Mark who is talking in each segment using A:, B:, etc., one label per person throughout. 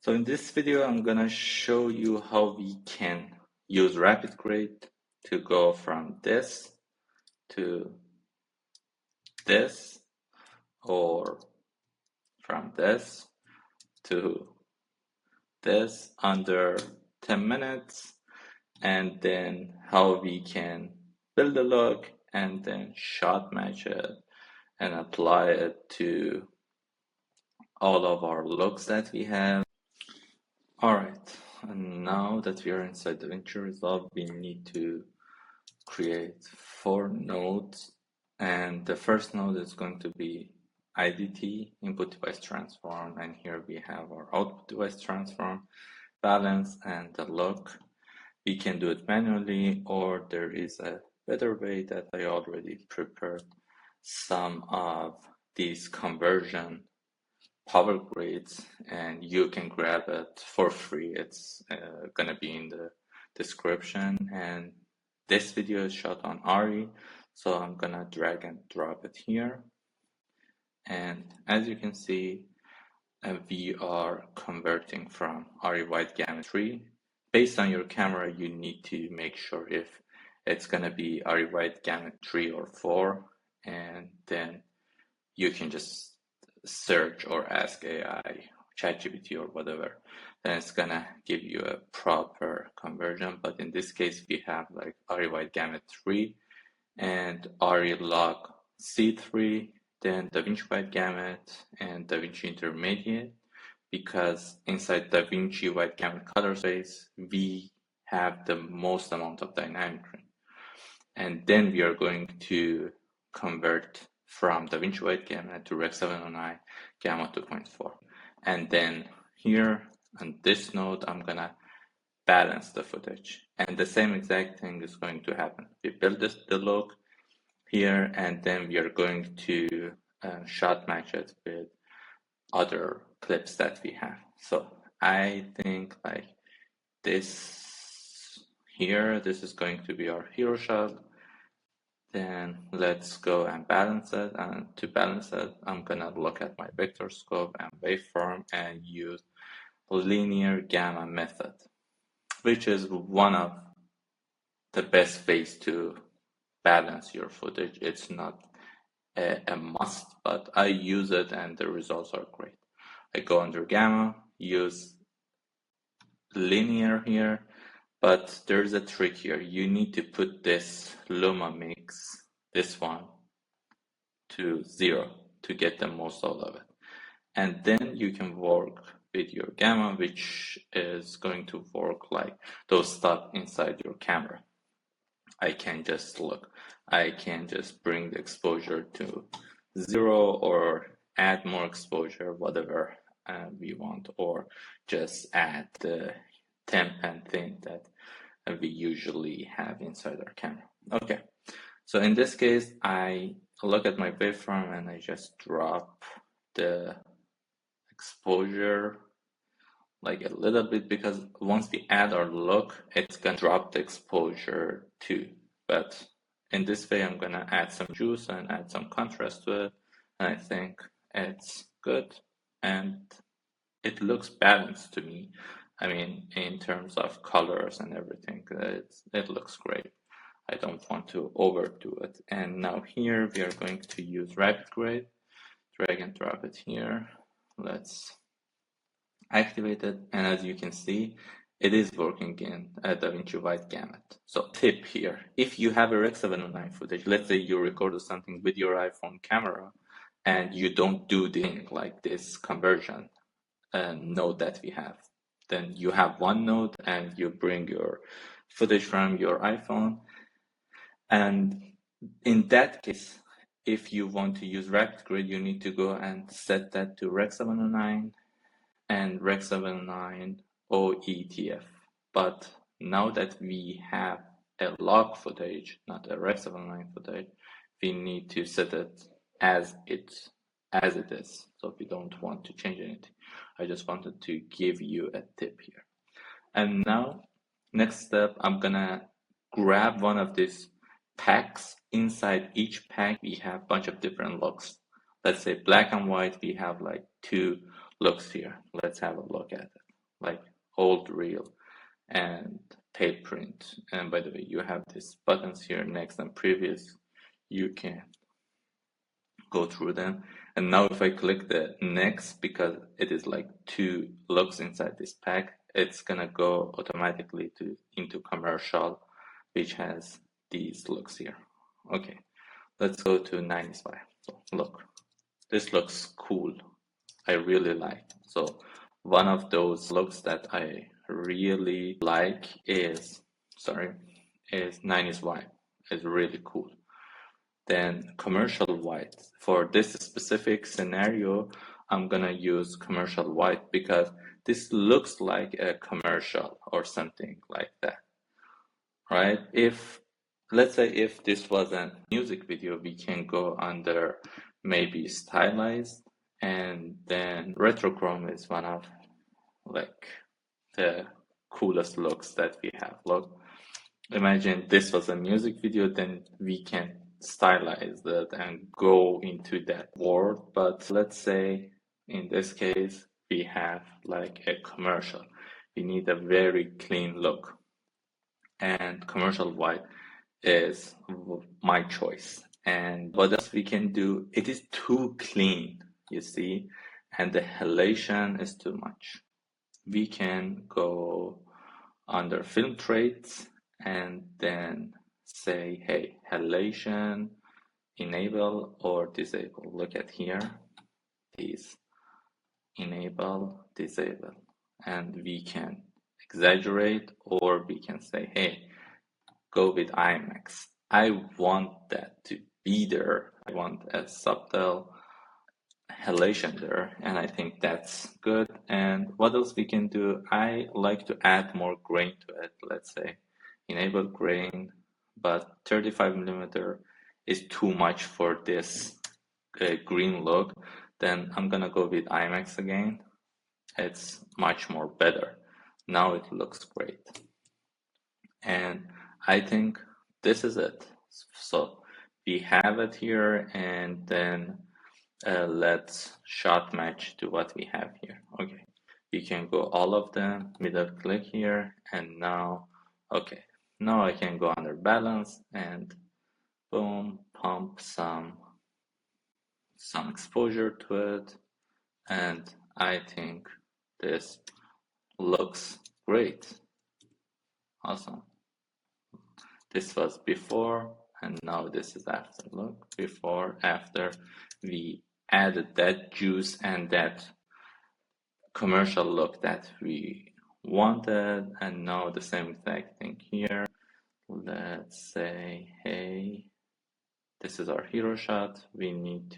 A: So in this video, I'm gonna show you how we can use RapidGrade to go from this to this, or from this to this under 10 minutes, and then how we can build a look and then shot match it and apply it to all of our looks that we have. Alright, and now that we are inside DaVinci Resolve, we need to create 4 nodes, and the first node is going to be IDT, Input Device Transform, and here we have our Output Device Transform, Balance, and the look. We can do it manually, or there is a better way that I already prepared some of these conversion power grades, and you can grab it for free. It's gonna be in the description, and this video is shot on RE, so I'm gonna drag and drop it here. And as you can see, we are converting from RE wide gamut 3. Based on your camera, you need to make sure if it's gonna be RE wide gamut 3 or 4, and then you can just search or ask AI, ChatGPT or whatever, then it's gonna give you a proper conversion. But in this case, we have like RE wide gamut 3 and RE log C3, then DaVinci wide gamut and DaVinci intermediate, because inside DaVinci wide gamut color space, we have the most amount of dynamic range. And then we are going to convert from DaVinci wide gamut to Rec 709 gamma 2.4. And then here on this node, I'm gonna balance the footage. And the same exact thing is going to happen. We build the look here, and then we are going to shot match it with other clips that we have. So I think like this here, this is going to be our hero shot. Then let's go and balance it. And to balance it, I'm gonna look at my vector scope and waveform and use linear gamma method, which is one of the best ways to balance your footage. It's not a must, but I use it and the results are great. I go under gamma, use linear here, but there's a trick here. You need to put this Luma mix, this one, to 0 to get the most out of it. And then you can work with your gamma, which is going to work like those stuff inside your camera. I can just look, I can just bring the exposure to 0 or add more exposure, whatever we want, or just add the temp and thing that we usually have inside our camera. Okay, so in this case, I look at my waveform and I just drop the exposure like a little bit, because once we add our look, it's gonna drop the exposure too. But in this way, I'm gonna add some juice and add some contrast to it, and I think it's good and it looks balanced to me. I mean, in terms of colors and everything, it looks great. I don't want to overdo it. And now here we are going to use RapidGrade. Drag and drop it here. Let's activate it, and as you can see, it is working in DaVinci wide gamut. So tip here, if you have a Rec 709 footage, let's say you recorded something with your iPhone camera and you don't do the thing like this conversion node that we have, then you have one node and you bring your footage from your iPhone, and in that case, if you want to use RapidGrade, you need to go and set that to Rec 709 and Rec 709 OETF. But now that we have a log footage, not a Rec 709 footage, we need to set it as it is. So we don't want to change anything. I just wanted to give you a tip here. And now, next step, I'm gonna grab one of these packs. Inside each pack, we have a bunch of different looks. Let's say black and white, we have like 2 looks here. Let's have a look at it. like old reel and tape print. And by the way, you have these buttons here, next and previous. You can go through them. And now if I click the next, because it is like 2 looks inside this pack, it's gonna go automatically into commercial, which has these looks here. Okay, let's go to 95. So look, this looks cool. I really like. So one of those looks that I really like is 90s vibe. It's really cool. Then commercial white. For this specific scenario, I'm gonna use commercial white because this looks like a commercial or something like that, right? Let's say if this was a music video, we can go under maybe stylized, and then retrochrome is one of like the coolest looks that we have. Look, imagine this was a music video, then we can stylize that and go into that world. But let's say in this case, we have like a commercial. We need a very clean look, and commercial white is my choice. And what else we can do? It is too clean, you see, and the halation is too much. We can go under film traits and then say, hey, halation, enable or disable. Look at here, these enable, disable, and we can exaggerate, or we can say, hey, go with IMAX. I want that to be there. I want a subtle halation there, and I think that's good. And what else we can do? I like to add more grain to it. Let's say enable grain, but 35 millimeter is too much for this green look. Then I'm gonna go with IMAX again. It's much more better. Now it looks great. And I think this is it. So we have it here, and then let's shot match to what we have here. Okay, we can go all of them, middle click here, and now, okay, now I can go under balance and boom, pump some exposure to it, and I think this looks great. Awesome. This was before, and now this is after. Look, before, after, we added that juice and that commercial look that we wanted, and now the same exact thing here. Let's say, hey, this is our hero shot. We need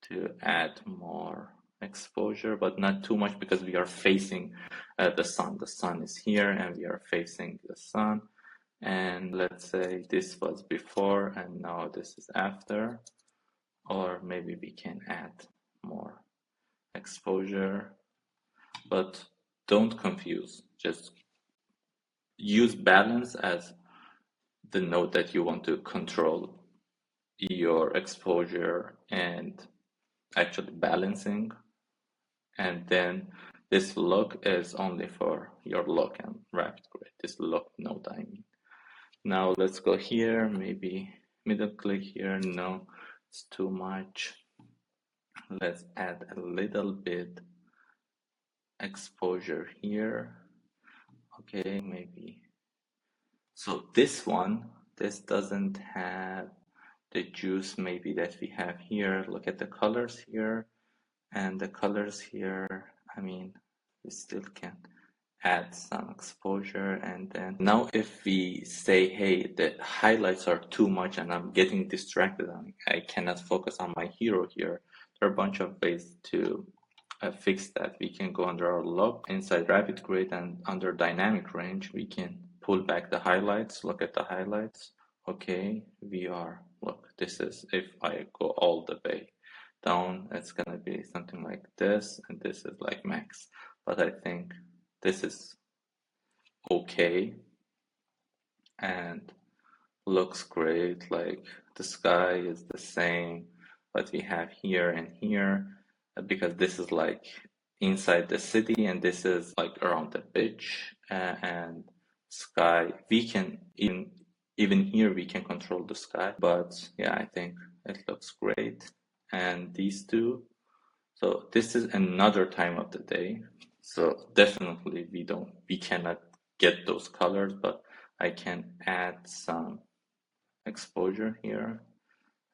A: to add more exposure, but not too much because we are facing the sun. The sun is here, and we are facing the sun. And let's say this was before and now this is after, or maybe we can add more exposure, but don't confuse. Just use balance as the node that you want to control your exposure and actually balancing. And then this look is only for your look and RapidGrade, this look node, I mean. Now let's go here, maybe middle click here. No, it's too much. Let's add a little bit exposure here. Okay, maybe. So this one, this doesn't have the juice maybe that we have here. Look at the colors here and the colors here. I mean, we still can add some exposure. And then now if we say, hey, the highlights are too much and I'm getting distracted, I cannot focus on my hero here, there are a bunch of ways to fix that. We can go under our look inside RapidGrade, and under dynamic range we can pull back the highlights. Look at the highlights. Okay, look, this is, if I go all the way down, it's gonna be something like this, and this is like max, but I think this is okay and looks great. Like the sky is the same, but we have here and here, because this is like inside the city, and this is like around the beach and sky. We can even here we can control the sky, but yeah, I think it looks great. And these two, so this is another time of the day, so definitely we cannot get those colors, but I can add some exposure here,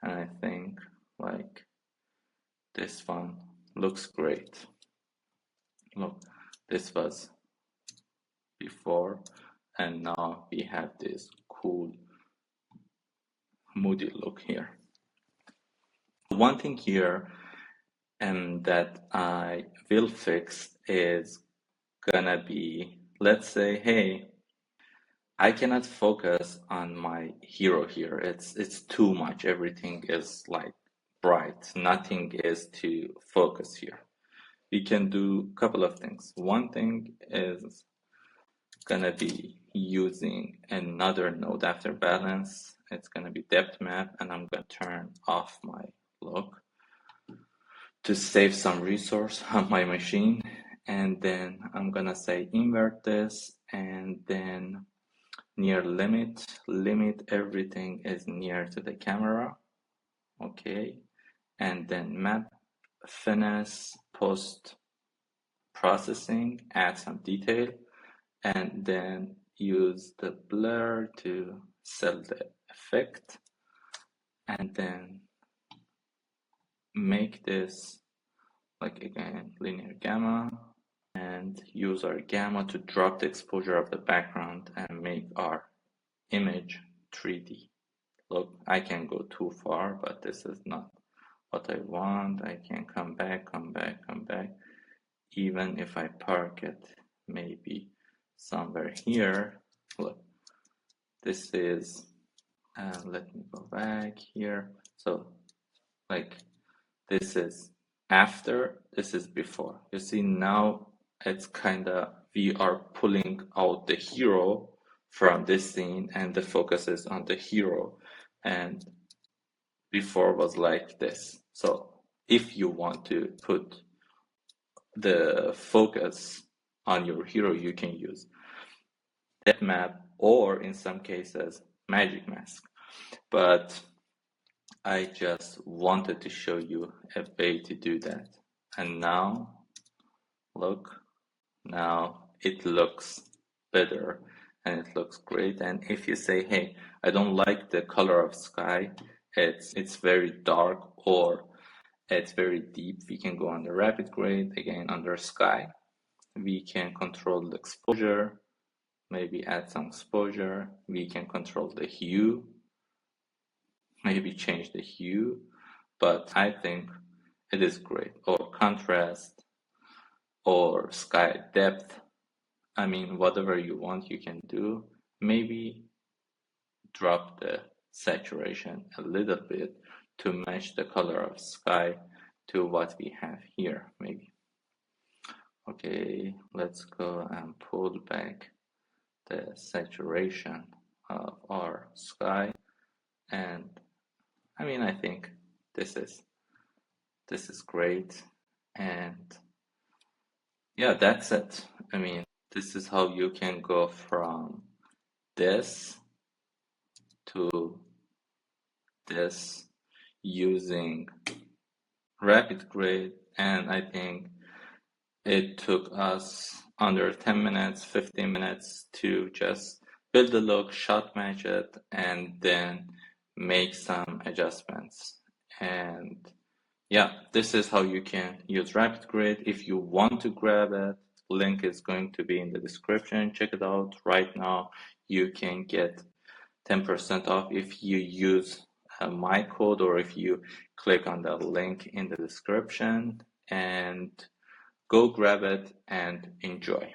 A: and I think like this one looks great. Look, this was before, and now we have this cool moody look here. One thing here that I will fix is gonna be, let's say, hey, I cannot focus on my hero here. It's too much. Everything is like bright. Nothing is to focus here. We can do a couple of things. One thing is gonna be using another node after balance. It's gonna be depth map, and I'm gonna turn off my look to save some resource on my machine. And then I'm gonna say invert this, and then near limit everything is near to the camera. Okay, and then map finesse post processing, add some detail, and then use the blur to sell the effect, and then make this like again linear gamma, and use our gamma to drop the exposure of the background and make our image 3D. Look, I can go too far, but this is not what I want. I can come back. Even if I park it maybe somewhere here. Look, this is, let me go back here. So like this is after, this is before. You see now it's kinda, we are pulling out the hero from this scene and the focus is on the hero, and before was like this. So if you want to put the focus on your hero, you can use depth map or in some cases magic mask. But I just wanted to show you a way to do that. And now, look, now it looks better and it looks great. And if you say, hey, I don't like the color of sky, it's very dark or it's very deep, we can go under RapidGrade, again under sky. We can control the exposure, maybe add some exposure. We can control the hue, maybe change the hue, but I think it is great. Or contrast, or sky depth. I mean, whatever you want, you can do. Maybe drop the saturation a little bit to match the color of sky to what we have here, maybe. Okay, let's go and pull back the saturation of our sky, and I mean, I think this is great. And yeah, that's it. I mean, this is how you can go from this to this using RapidGrade, and I think it took us under 10 minutes, 15 minutes to just build the look, shot match it, and then make some adjustments. And yeah, this is how you can use RapidGrade. If you want to grab it, link is going to be in the description. Check it out right now. You can get 10% off if you use my code, or if you click on the link in the description, and go grab it and enjoy.